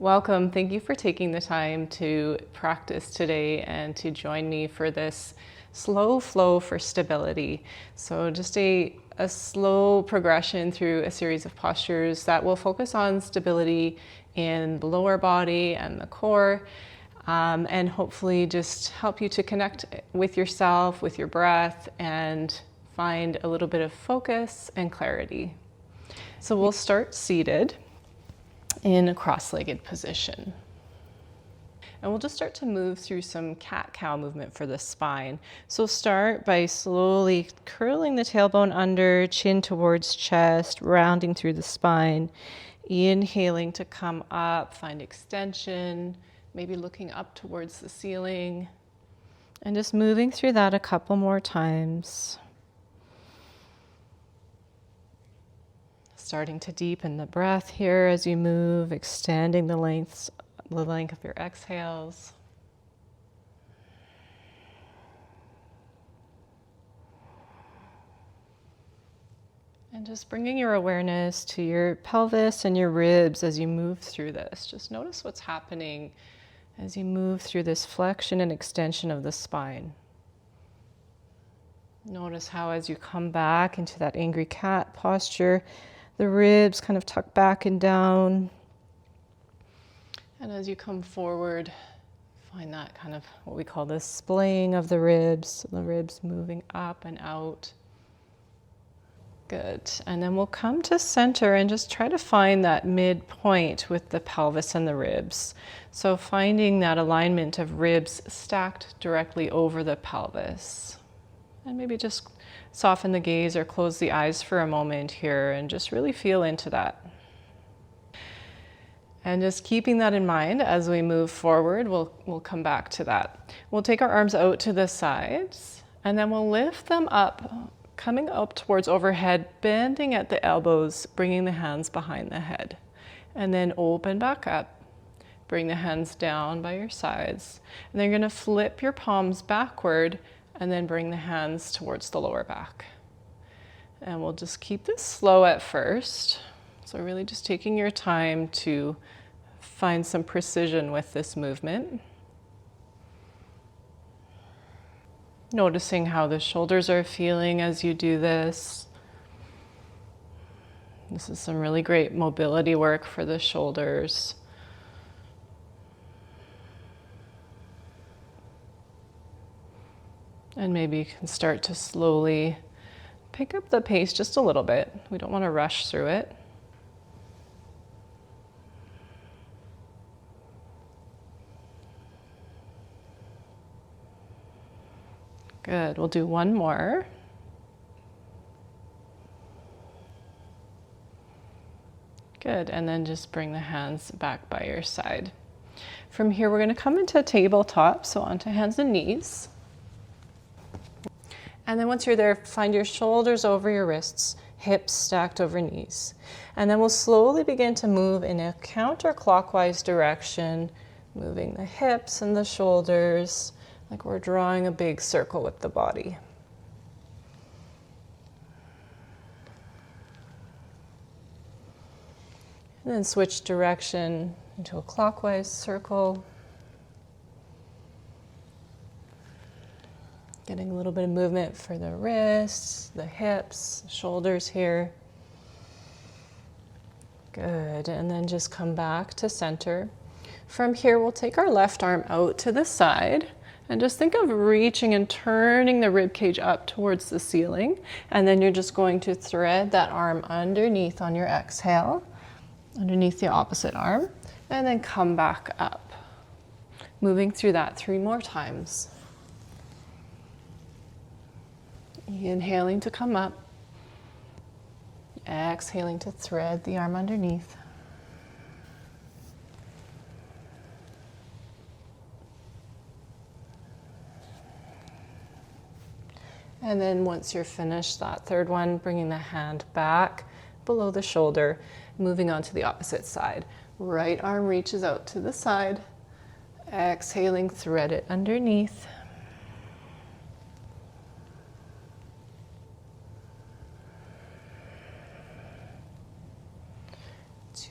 Welcome. Thank you for taking the time to practice today and to join me for this slow flow for stability. So just a slow progression through a series of postures that will focus on stability in the lower body and the core, and hopefully just help you to connect with yourself, with your breath, and find a little bit of focus and clarity. So we'll start seated in a cross-legged position. And we'll just start to move through some cat-cow movement for the spine. So start by slowly curling the tailbone under, chin towards chest, rounding through the spine. Inhaling to come up, find extension, maybe looking up towards the ceiling. And just moving through that a couple more times. Starting to deepen the breath here as you move, extending the length of your exhales. And just bringing your awareness to your pelvis and your ribs as you move through this. Just notice what's happening as you move through this flexion and extension of the spine. Notice how as you come back into that angry cat posture, the ribs kind of tuck back and down. And as you come forward, find that kind of what we call the splaying of the ribs moving up and out. Good. And then we'll come to center and just try to find that midpoint with the pelvis and the ribs. So finding that alignment of ribs stacked directly over the pelvis. And maybe just soften the gaze or close the eyes for a moment here and just really feel into that. And just keeping that in mind as we move forward, we'll come back to that. We'll take our arms out to the sides and then we'll lift them up, coming up towards overhead, bending at the elbows, bringing the hands behind the head. And then open back up. Bring the hands down by your sides. And then you're going to flip your palms backward and then bring the hands towards the lower back. And we'll just keep this slow at first. So really just taking your time to find some precision with this movement. Noticing how the shoulders are feeling as you do this. This is some really great mobility work for the shoulders. And maybe you can start to slowly pick up the pace just a little bit. We don't want to rush through it. Good. We'll do one more. Good. And then just bring the hands back by your side. From here, we're going to come into tabletop, so onto hands and knees. And then once you're there, find your shoulders over your wrists, hips stacked over knees. And then we'll slowly begin to move in a counterclockwise direction, moving the hips and the shoulders, like we're drawing a big circle with the body. And then switch direction into a clockwise circle. Getting a little bit of movement for the wrists, the hips, shoulders here. Good, and then just come back to center. From here, we'll take our left arm out to the side and just think of reaching and turning the rib cage up towards the ceiling. And then you're just going to thread that arm underneath on your exhale, underneath the opposite arm, and then come back up. Moving through that 3 more times. Inhaling to come up, exhaling to thread the arm underneath. And then once you're finished that third one, bringing the hand back below the shoulder, moving on to the opposite side. Right arm reaches out to the side, exhaling, thread it underneath.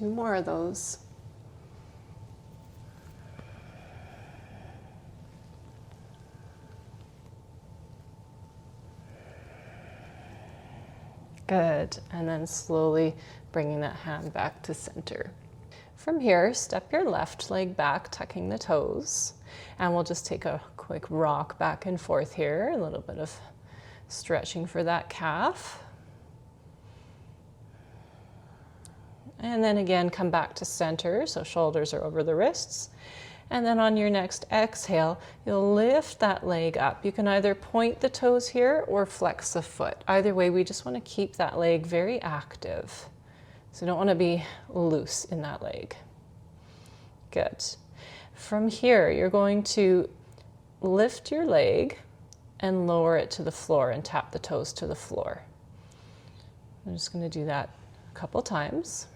2 more of those. Good. And then slowly bringing that hand back to center. From here, step your left leg back, tucking the toes. And we'll just take a quick rock back and forth here, a little bit of stretching for that calf. And then again, come back to center, so shoulders are over the wrists. And then on your next exhale, you'll lift that leg up. You can either point the toes here or flex the foot. Either way, we just want to keep that leg very active. So you don't want to be loose in that leg. Good. From here, you're going to lift your leg and lower it to the floor and tap the toes to the floor. I'm just going to do that a couple times,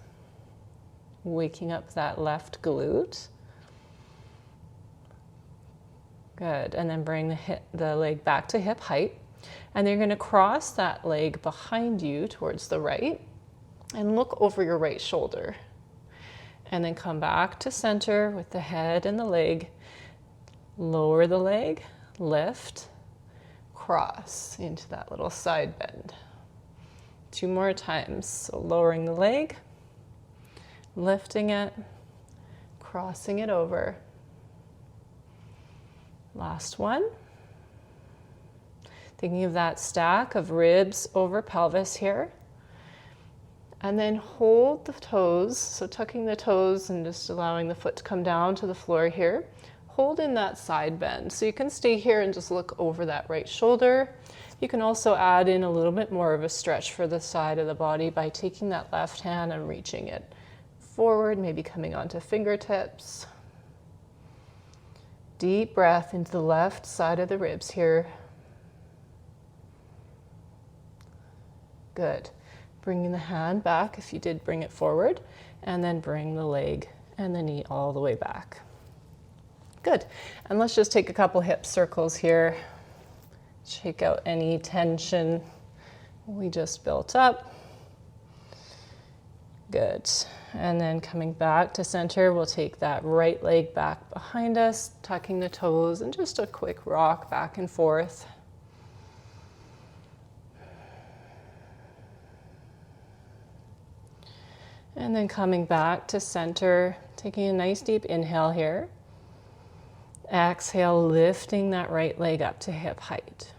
waking up that left glute. Good. And then bring the leg back to hip height. And you're going to cross that leg behind you towards the right and look over your right shoulder. And then come back to center with the head and the leg. Lower the leg, lift, cross into that little side bend. 2 more times. So lowering the leg, lifting it, crossing it over. Last one. Thinking of that stack of ribs over pelvis here. And then hold the toes, so tucking the toes and just allowing the foot to come down to the floor here. Hold in that side bend. So you can stay here and just look over that right shoulder. You can also add in a little bit more of a stretch for the side of the body by taking that left hand and reaching it forward, maybe coming onto fingertips. Deep breath into the left side of the ribs here. Good. Bringing the hand back if you did bring it forward, and then bring the leg and the knee all the way back. Good. And let's just take a couple hip circles here. Shake out any tension we just built up. Good. And then coming back to center, we'll take that right leg back behind us, tucking the toes, and just a quick rock back and forth. And then coming back to center, taking a nice deep inhale here. Exhale, lifting that right leg up to hip height.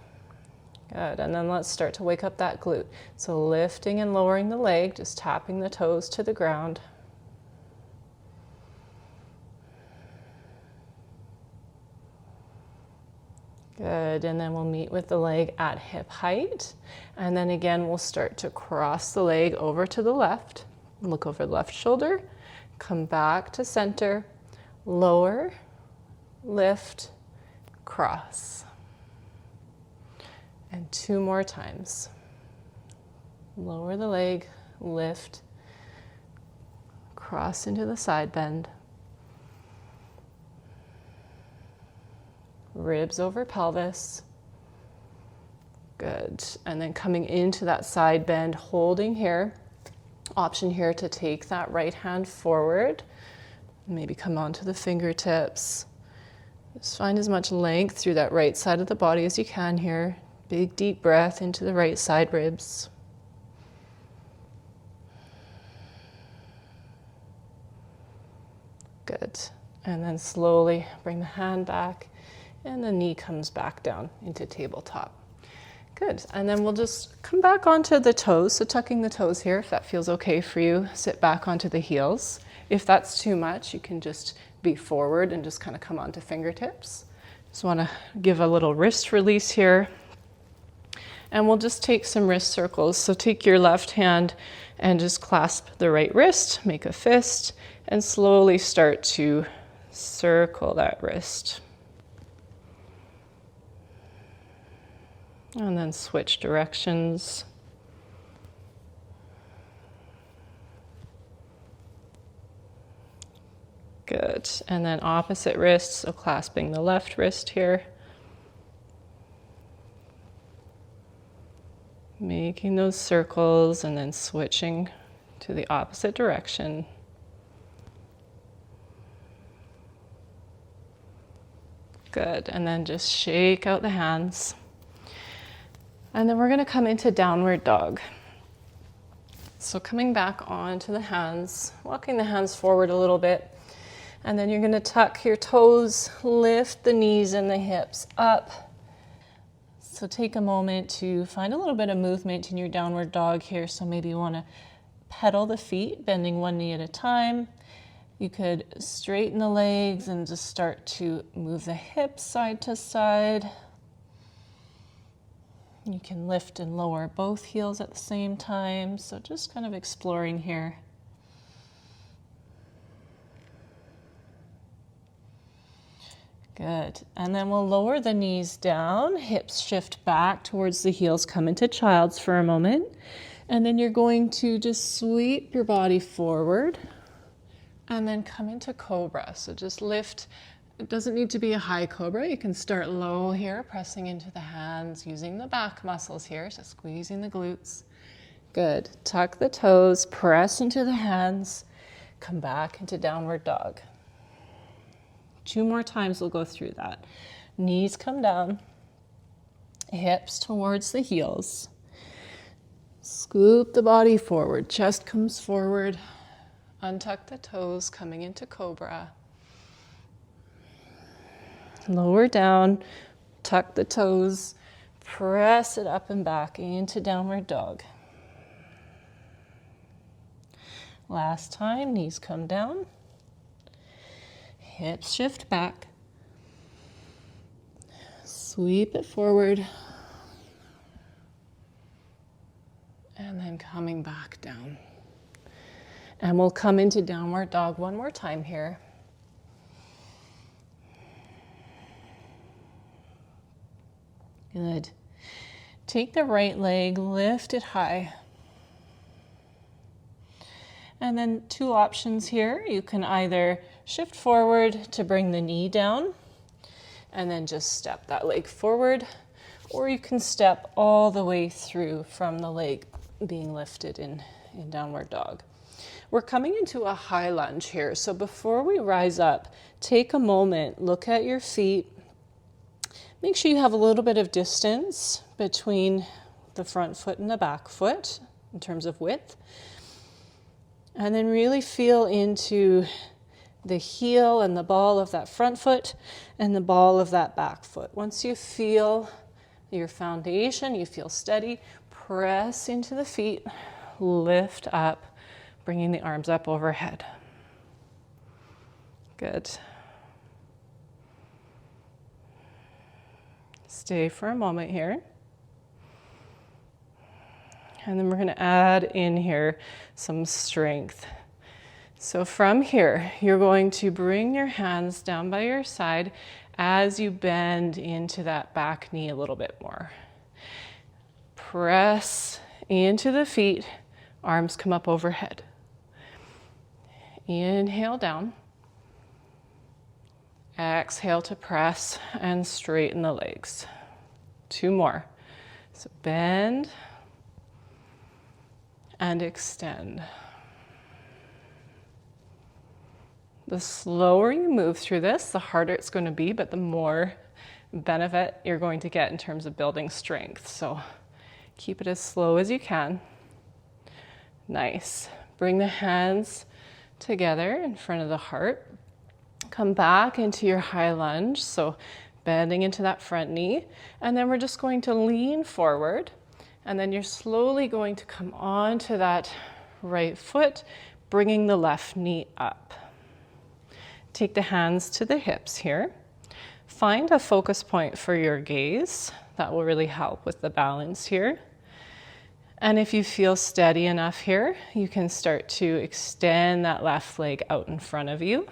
Good, and then let's start to wake up that glute. So lifting and lowering the leg, just tapping the toes to the ground. Good, and then we'll meet with the leg at hip height. And then again, we'll start to cross the leg over to the left. Look over the left shoulder, come back to center, lower, lift, cross. And 2 more times. Lower the leg, lift, cross into the side bend. Ribs over pelvis. Good. And then coming into that side bend, holding here. Option here to take that right hand forward. Maybe come onto the fingertips. Just find as much length through that right side of the body as you can here. Big deep breath into the right side ribs. Good. And then slowly bring the hand back and the knee comes back down into tabletop. Good. And then we'll just come back onto the toes. So tucking the toes here, if that feels okay for you, sit back onto the heels. If that's too much, you can just be forward and just kind of come onto fingertips. Just want to give a little wrist release here. And we'll just take some wrist circles. So take your left hand and just clasp the right wrist, make a fist, and slowly start to circle that wrist. And then switch directions. Good. And then opposite wrist, so clasping the left wrist here. Making those circles and then switching to the opposite direction. Good. And then just shake out the hands. And then we're going to come into downward dog. So coming back onto the hands, walking the hands forward a little bit, and then you're going to tuck your toes, lift the knees and the hips up. So take a moment to find a little bit of movement in your downward dog here. So maybe you want to pedal the feet, bending one knee at a time. You could straighten the legs and just start to move the hips side to side. You can lift and lower both heels at the same time. So just kind of exploring here. Good. And then we'll lower the knees down, hips shift back towards the heels, come into child's for a moment. And then you're going to just sweep your body forward and then come into cobra. So just lift. It doesn't need to be a high cobra. You can start low here, pressing into the hands, using the back muscles here, so squeezing the glutes. Good. Tuck the toes, press into the hands, come back into downward dog. 2 more times we'll go through that. Knees come down, hips towards the heels. Scoop the body forward, chest comes forward. Untuck the toes, coming into cobra. Lower down, tuck the toes, press it up and back into downward dog. Last time, knees come down, hips shift back, sweep it forward, and then coming back down. And we'll come into downward dog one more time here. Good. Take the right leg, lift it high. And then 2 options here. You can either shift forward to bring the knee down and then just step that leg forward, or you can step all the way through from the leg being lifted in downward dog. We're coming into a high lunge here. So before we rise up, take a moment, look at your feet. Make sure you have a little bit of distance between the front foot and the back foot in terms of width. And then really feel into the heel and the ball of that front foot and the ball of that back foot. Once you feel your foundation, you feel steady, press into the feet, lift up, bringing the arms up overhead. Good. Stay for a moment here. And then we're going to add in here some strength. So from here, you're going to bring your hands down by your side as you bend into that back knee a little bit more. Press into the feet, arms come up overhead. Inhale down. Exhale to press and straighten the legs. 2 more. So bend and extend. The slower you move through this, the harder it's going to be, but the more benefit you're going to get in terms of building strength. So keep it as slow as you can. Nice. Bring the hands together in front of the heart. Come back into your high lunge, so bending into that front knee. And then we're just going to lean forward. And then you're slowly going to come onto that right foot, bringing the left knee up. Take the hands to the hips here. Find a focus point for your gaze. That will really help with the balance here. And if you feel steady enough here, you can start to extend that left leg out in front of you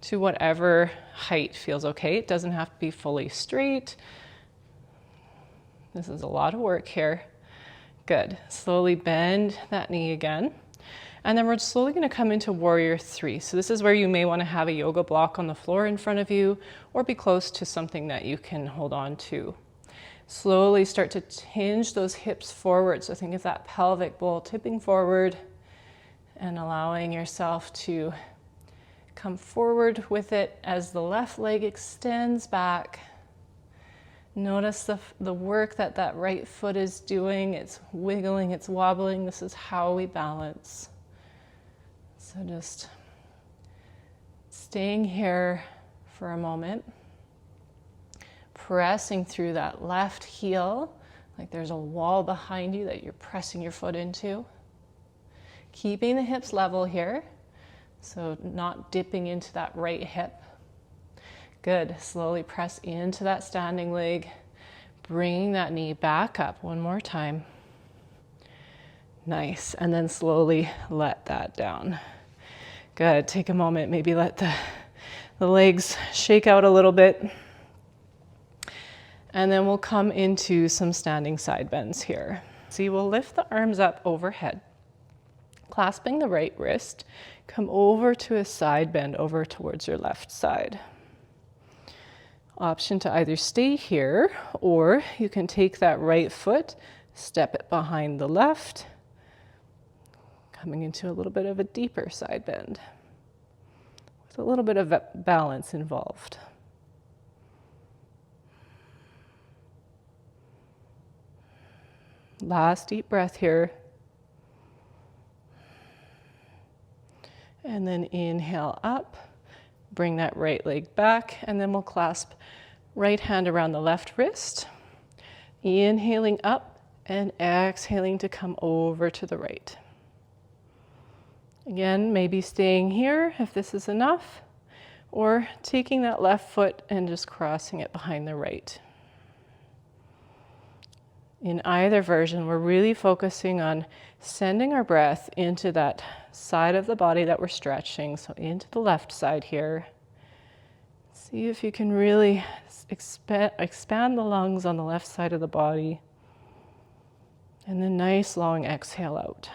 to whatever height feels okay. It doesn't have to be fully straight. This is a lot of work here. Good. Slowly bend that knee again. And then we're slowly going to come into Warrior 3. So this is where you may want to have a yoga block on the floor in front of you or be close to something that you can hold on to. Slowly start to hinge those hips forward. So think of that pelvic bowl tipping forward and allowing yourself to come forward with it as the left leg extends back Notice the work that that right foot is doing. It's wiggling, it's wobbling. This is how we balance. So just staying here for a moment, pressing through that left heel, like there's a wall behind you that you're pressing your foot into. Keeping the hips level here, so not dipping into that right hip. Good. Slowly press into that standing leg, bringing that knee back up one more time. Nice. And then slowly let that down. Good. Take a moment, maybe let the legs shake out a little bit. And then we'll come into some standing side bends here. See, we'll lift the arms up overhead, clasping the right wrist, come over to a side bend over towards your left side. Option to either stay here, or you can take that right foot, step it behind the left, coming into a little bit of a deeper side bend with a little bit of balance involved. Last deep breath here. And then inhale up. Bring that right leg back, and then we'll clasp right hand around the left wrist. Inhaling up and exhaling to come over to the right. Again, maybe staying here if this is enough, or taking that left foot and just crossing it behind the right. In either version, we're really focusing on sending our breath into that side of the body that we're stretching, so into the left side here. See if you can really expand the lungs on the left side of the body. And then nice long exhale out.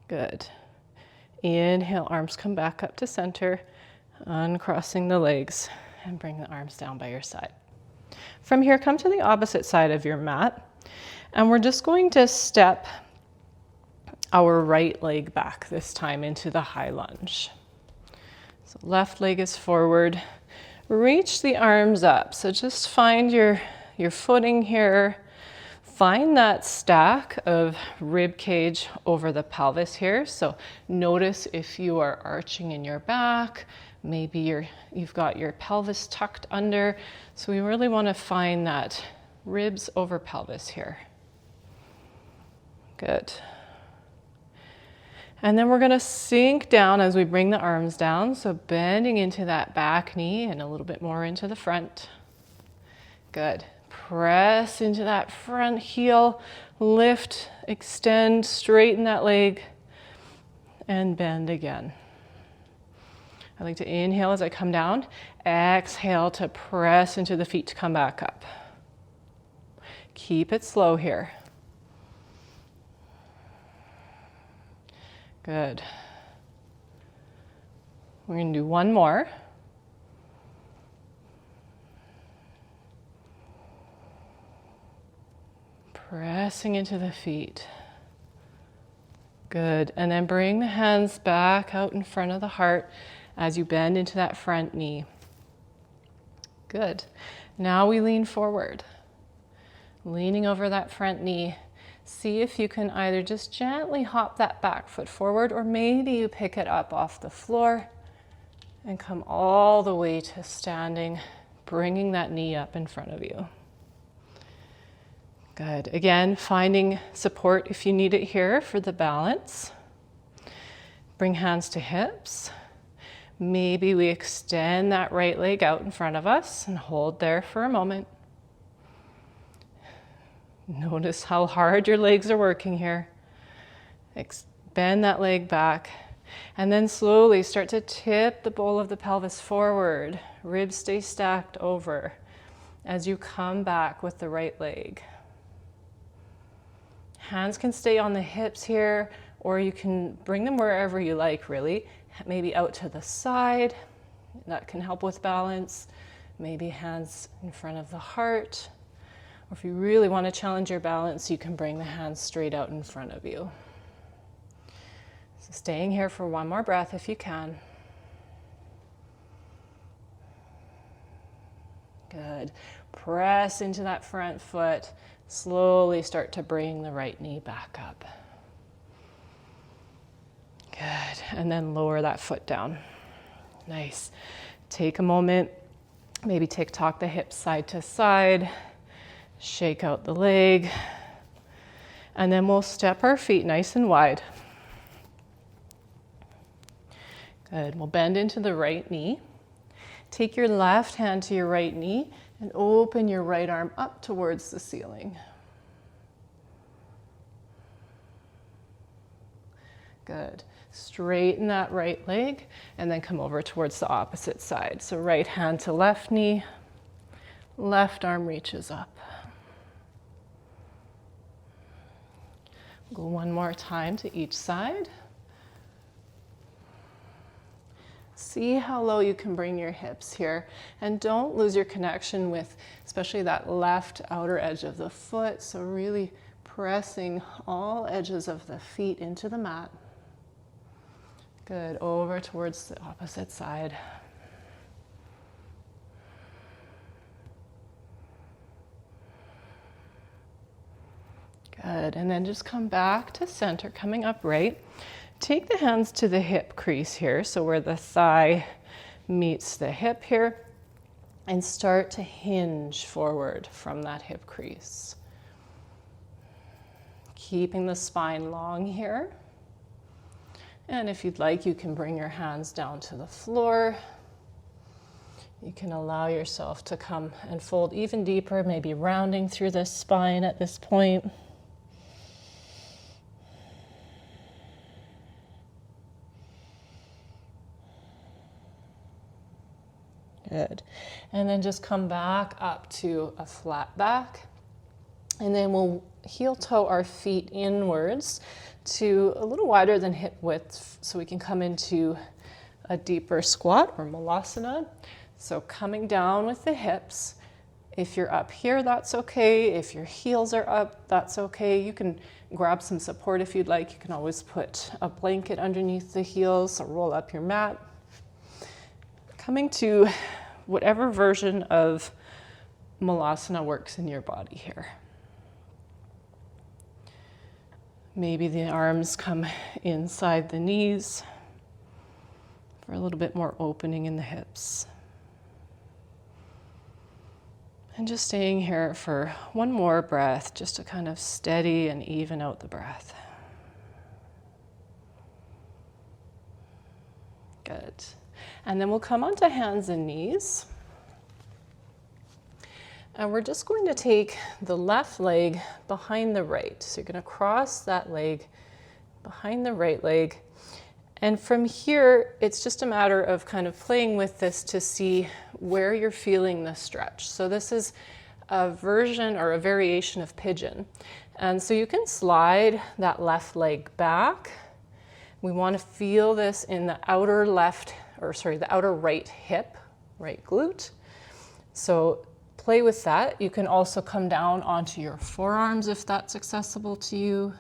Good. Inhale, arms come back up to center, uncrossing the legs, and bring the arms down by your side. From here, come to the opposite side of your mat, and we're just going to step our right leg back this time into the high lunge. So left leg is forward. Reach the arms up. So just find your footing here. Find that stack of rib cage over the pelvis here. So notice if you are arching in your back, maybe you've got your pelvis tucked under. So we really want to find that ribs over pelvis here. Good. And then we're going to sink down as we bring the arms down. So bending into that back knee and a little bit more into the front. Good. Press into that front heel, lift, extend, straighten that leg, and bend again. I like to inhale as I come down, exhale to press into the feet to come back up. Keep it slow here. Good. We're going to do one more. Pressing into the feet. Good. And then bring the hands back out in front of the heart as you bend into that front knee. Good. Now we lean forward. Leaning over that front knee. See if you can either just gently hop that back foot forward, or maybe you pick it up off the floor and come all the way to standing, bringing that knee up in front of you. Good. Again, finding support if you need it here for the balance. Bring hands to hips. Maybe we extend that right leg out in front of us and hold there for a moment. Notice how hard your legs are working here. Bend that leg back. And then slowly start to tip the bowl of the pelvis forward. Ribs stay stacked over as you come back with the right leg. Hands can stay on the hips here, or you can bring them wherever you like, really. Maybe out to the side. That can help with balance. Maybe hands in front of the heart. Or if you really want to challenge your balance, you can bring the hands straight out in front of you. So staying here for one more breath if you can. Good. Press into that front foot. Slowly start to bring the right knee back up. Good. And then lower that foot down. Nice. Take a moment. Maybe tick-tock the hips side to side. Shake out the leg. And then we'll step our feet nice and wide. Good. We'll bend into the right knee. Take your left hand to your right knee and open your right arm up towards the ceiling. Good. Straighten that right leg and then come over towards the opposite side. So right hand to left knee, left arm reaches up. Go one more time to each side. See how low you can bring your hips here, and don't lose your connection with especially that left outer edge of the foot. So really pressing all edges of the feet into the mat. Good. Over towards the opposite side. Good. And then just come back to center, coming upright. Take the hands to the hip crease here, so where the thigh meets the hip here, and start to hinge forward from that hip crease. Keeping the spine long here. And if you'd like, you can bring your hands down to the floor. You can allow yourself to come and fold even deeper, maybe rounding through the spine at this point. Good. And then just come back up to a flat back. And then we'll heel toe our feet inwards to a little wider than hip width so we can come into a deeper squat or malasana. So coming down with the hips. If you're up here, that's okay. If your heels are up, that's okay. You can grab some support if you'd like. You can always put a blanket underneath the heels or roll up your mat. Coming to whatever version of malasana works in your body here. Maybe the arms come inside the knees for a little bit more opening in the hips. And just staying here for one more breath, just to kind of steady and even out the breath. Good. And then we'll come onto hands and knees. And we're just going to take the left leg behind the right. So you're going to cross that leg behind the right leg. And from here, it's just a matter of kind of playing with this to see where you're feeling the stretch. So this is a version or a variation of pigeon. And so you can slide that left leg back. We want to feel this in the outer the outer right hip, right glute. So play with that. You can also come down onto your forearms if that's accessible to you.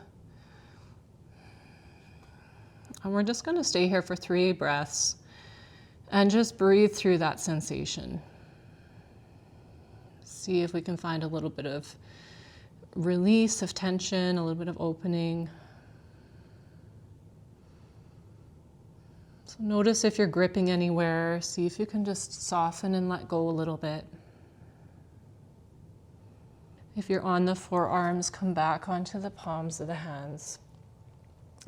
And we're just going to stay here for 3 breaths and just breathe through that sensation. See if we can find a little bit of release of tension, a little bit of opening. So notice if you're gripping anywhere. See if you can just soften and let go a little bit. If you're on the forearms, come back onto the palms of the hands.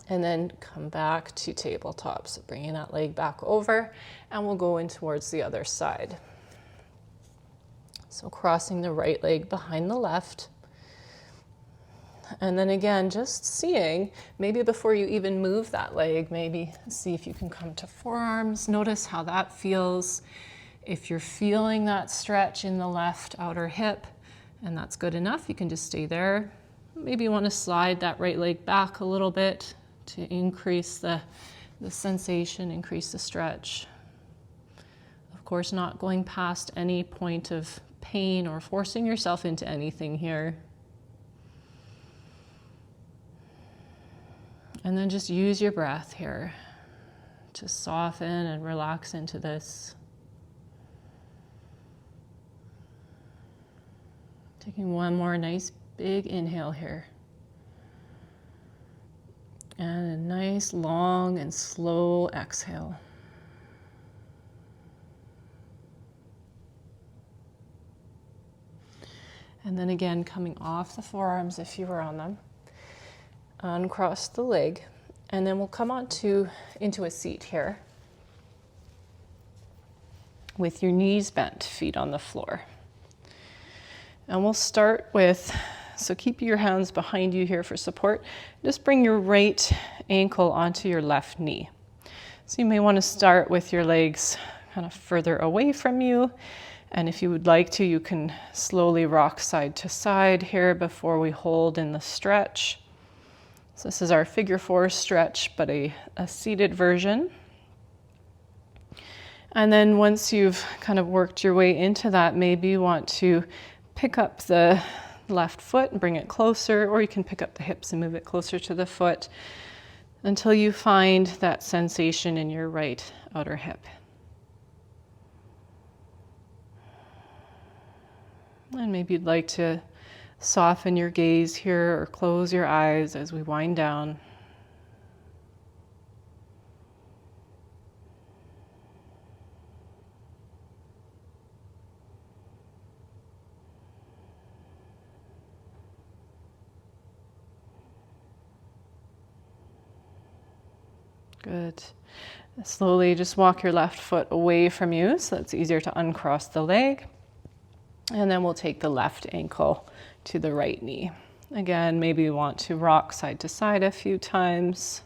And then come back to tabletop. So bringing that leg back over, and we'll go in towards the other side. So crossing the right leg behind the left. And then again, just seeing, maybe before you even move that leg, maybe see if you can come to forearms. Notice how that feels. If you're feeling that stretch in the left outer hip, and that's good enough, you can just stay there. Maybe you want to slide that right leg back a little bit to increase the sensation, increase the stretch. Of course, not going past any point of pain or forcing yourself into anything here. And then just use your breath here to soften and relax into this. Taking one more nice big inhale here. And a nice long and slow exhale. And then again, coming off the forearms if you were on them. Uncross the leg. And then we'll come into a seat here with your knees bent, feet on the floor. And we'll start with, so keep your hands behind you here for support. Just bring your right ankle onto your left knee. So you may want to start with your legs kind of further away from you. And if you would like to, you can slowly rock side to side here before we hold in the stretch. So this is our figure 4 stretch, but a seated version. And then once you've kind of worked your way into that, maybe you want to pick up the left foot and bring it closer, or you can pick up the hips and move it closer to the foot until you find that sensation in your right outer hip. And maybe you'd like to soften your gaze here or close your eyes as we wind down. Good. Slowly just walk your left foot away from you so it's easier to uncross the leg. And then we'll take the left ankle to the right knee. Again, maybe you want to rock side to side a few times.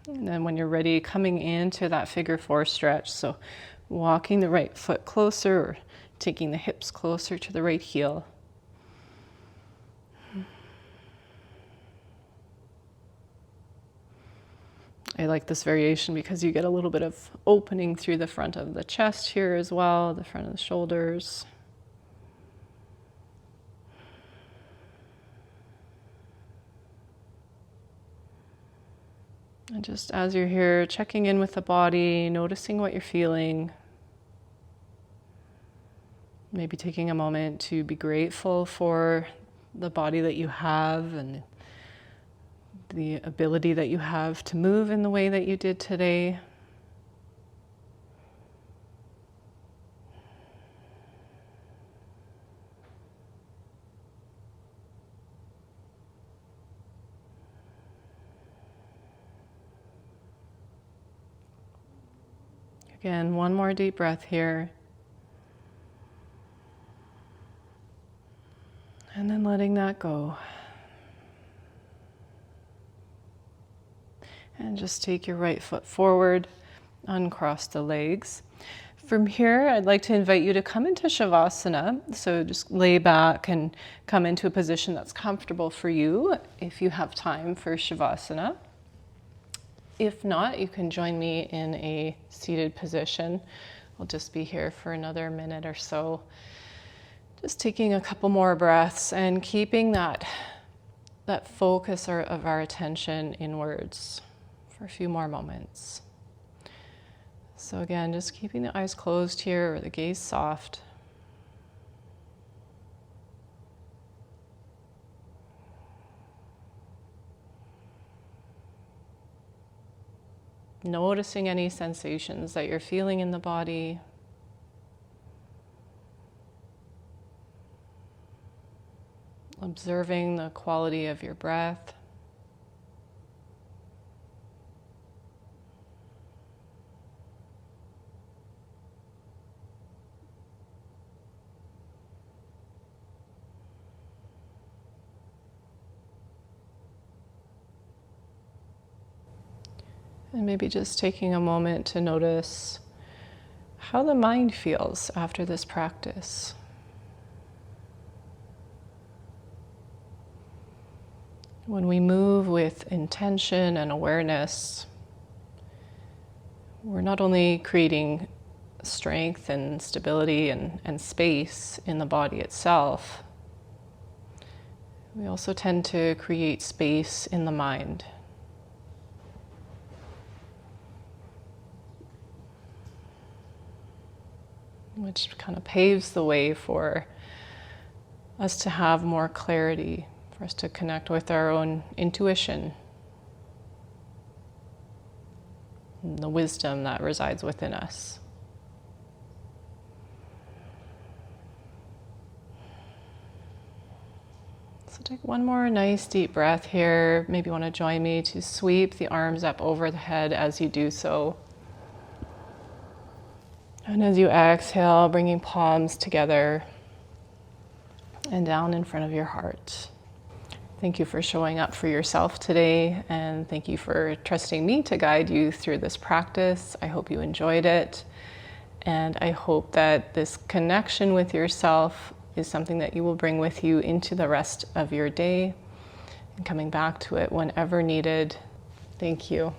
And then when you're ready, coming into that figure 4 stretch. So walking the right foot closer or taking the hips closer to the right heel. I like this variation because you get a little bit of opening through the front of the chest here as well, the front of the shoulders. And just as you're here, checking in with the body, noticing what you're feeling. Maybe taking a moment to be grateful for the body that you have and the ability that you have to move in the way that you did today. Again, one more deep breath here. And then letting that go. And just take your right foot forward, uncross the legs. From here, I'd like to invite you to come into Shavasana. So just lay back and come into a position that's comfortable for you if you have time for Shavasana. If not, you can join me in a seated position. I'll just be here for another minute or so. Just taking a couple more breaths and keeping that focus of our attention inwards for a few more moments. So again, just keeping the eyes closed here or the gaze soft. Noticing any sensations that you're feeling in the body. Observing the quality of your breath. And maybe just taking a moment to notice how the mind feels after this practice. When we move with intention and awareness, we're not only creating strength and stability and space in the body itself, we also tend to create space in the mind. which kind of paves the way for us to have more clarity, for us to connect with our own intuition, and the wisdom that resides within us. So take one more nice deep breath here. Maybe you want to join me to sweep the arms up over the head as you do so. And as you exhale, bringing palms together and down in front of your heart. Thank you for showing up for yourself today, and thank you for trusting me to guide you through this practice. I hope you enjoyed it, and I hope that this connection with yourself is something that you will bring with you into the rest of your day and coming back to it whenever needed. Thank you.